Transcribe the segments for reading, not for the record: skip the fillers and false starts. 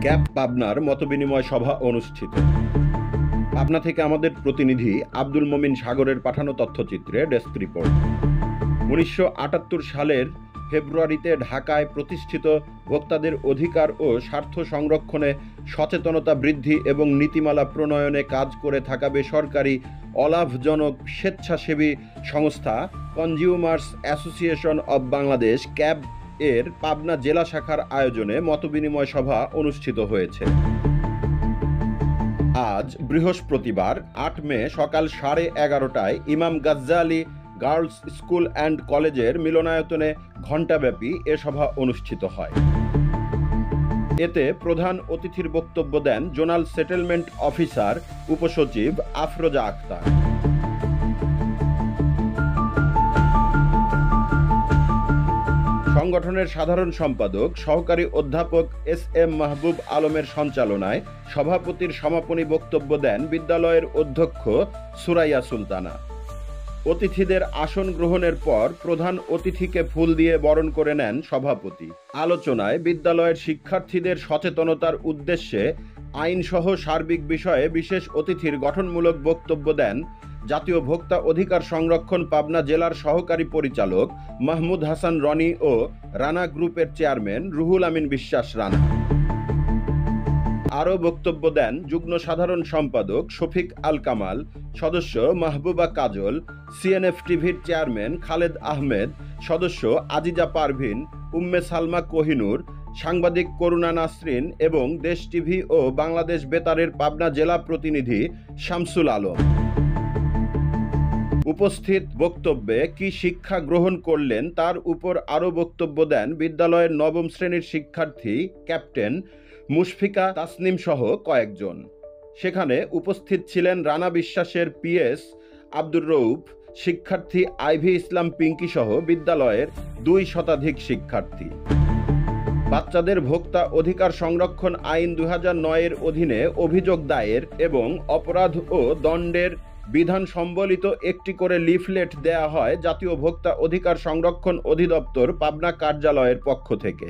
Cab পাবনার মতবিনিময় সভা অনুষ্ঠিত। পাবনা থেকে আমাদের প্রতিনিধি আব্দুল মমিন সাগরের পাঠানো তথ্যচিত্রে ডেস্ক রিপোর্ট। 1978 সালের ফেব্রুয়ারিতে ঢাকায় প্রতিষ্ঠিত ভোক্তাদের অধিকার ও স্বার্থ সংরক্ষণে সচেতনতা বৃদ্ধি এবং নীতিমালা প্রণয়নে কাজ করে থাকা বেসরকারি অলাভজনক স্বেচ্ছাসেবী সংস্থা consumers association of Bangladesh cab এর পাবনা জেলা শাখার আয়োজনে মতবিনিময় সভা অনুষ্ঠিত হয়েছে। আজ বৃহস্পতিবার 8 মে সকাল 11:30টায় ইমাম গাজ্জালি গার্লস স্কুল অ্যান্ড কলেজের মিলনায়তনে ঘণ্টাব্যাপী এ সভা অনুষ্ঠিত হয়। এতে প্রধান অতিথির বক্তব্য দেন জোনাল সেটেলমেন্ট অফিসার উপসচিব আফরোজা আক্তার। সংগঠনের সাধারণ সম্পাদক সহকারী অধ্যাপক এস.এম. মাহবুব আলমের সঞ্চালনায় সভাপতির সমাপনী বক্তব্য দেন বিদ্যালয়ের অধ্যক্ষ সুরাইয়া সুলতানা। অতিথিদের আসন গ্রহণের পর প্রধান অতিথিকে ফুল দিয়ে বরণ করে নেন সভাপতি। আলোচনায় বিদ্যালয়ের শিক্ষার্থীদের সচেতনতার উদ্দেশ্যে আইনসহ সার্বিক বিষয়ে বিশেষ অতিথির গঠনমূলক বক্তব্য দেন জাতীয় ভোক্তা অধিকার সংরক্ষণ পাবনা জেলার সহকারী পরিচালক মাহমুদ হাসান রনি ও রানা গ্রুপের চেয়ারম্যান রুহুল আমিন বিশ্বাস রানা। আরও বক্তব্য দেন যুগ্ম সাধারণ সম্পাদক শফিক আল কামাল, সদস্য মাহবুবা কাজল, সিএনএফ টিভির চেয়ারম্যান খালেদ আহমেদ, সদস্য আজিজা পারভিন, উম্মে সালমা কোহিনুর, সাংবাদিক করুণা নাসরিন এবং দেশ টিভি ও বাংলাদেশ বেতারের পাবনা জেলা প্রতিনিধি শামসুল আলম। উপস্থিত বক্তব্যে কি শিক্ষা গ্রহণ করলেন তার উপর আরও বক্তব্য দেন বিদ্যালয়ের নবম শ্রেণীর শিক্ষার্থী ক্যাপ্টেন মুশফিকা তাসনিম সহ কয়েকজন। সেখানে উপস্থিত ছিলেন রানা বিশ্বাসের পিএস আব্দুর রউফ, শিক্ষার্থী আইভি ইসলাম পিঙ্কি সহ বিদ্যালয়ের 2 শতাধিক শিক্ষার্থী। বাচ্চাদের ভোক্তা অধিকার সংরক্ষণ আইন 2009-এর অধীনে অভিযোগ দায়ের এবং অপরাধ ও দণ্ডের বিধান সম্বলিত একটি করে লিফলেট দেয়া হয় জাতীয় ভোক্তা অধিকার সংরক্ষণ অধিদপ্তর পাবনা কার্যালয়ের পক্ষ থেকে।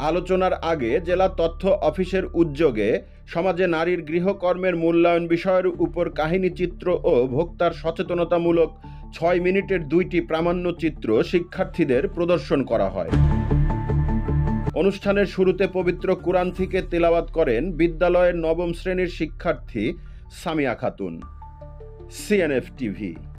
আলোচনার আগে জেলা তথ্য অফিসের উদ্যোগে সমাজে নারীর গৃহকর্মের মূল্যায়ন বিষয়ের উপর কাহিনীচিত্র ও ভোক্তার সচেতনতামূলক 6 মিনিটের 2টি প্রামাণ্যচিত্র শিক্ষার্থীদের প্রদর্শন করা হয়। অনুষ্ঠানের শুরুতে পবিত্র কুরআন থেকে তেলাওয়াত করেন বিদ্যালয়ের নবম শ্রেণীর শিক্ষার্থী সামিয়া খাতুন। CNF TV.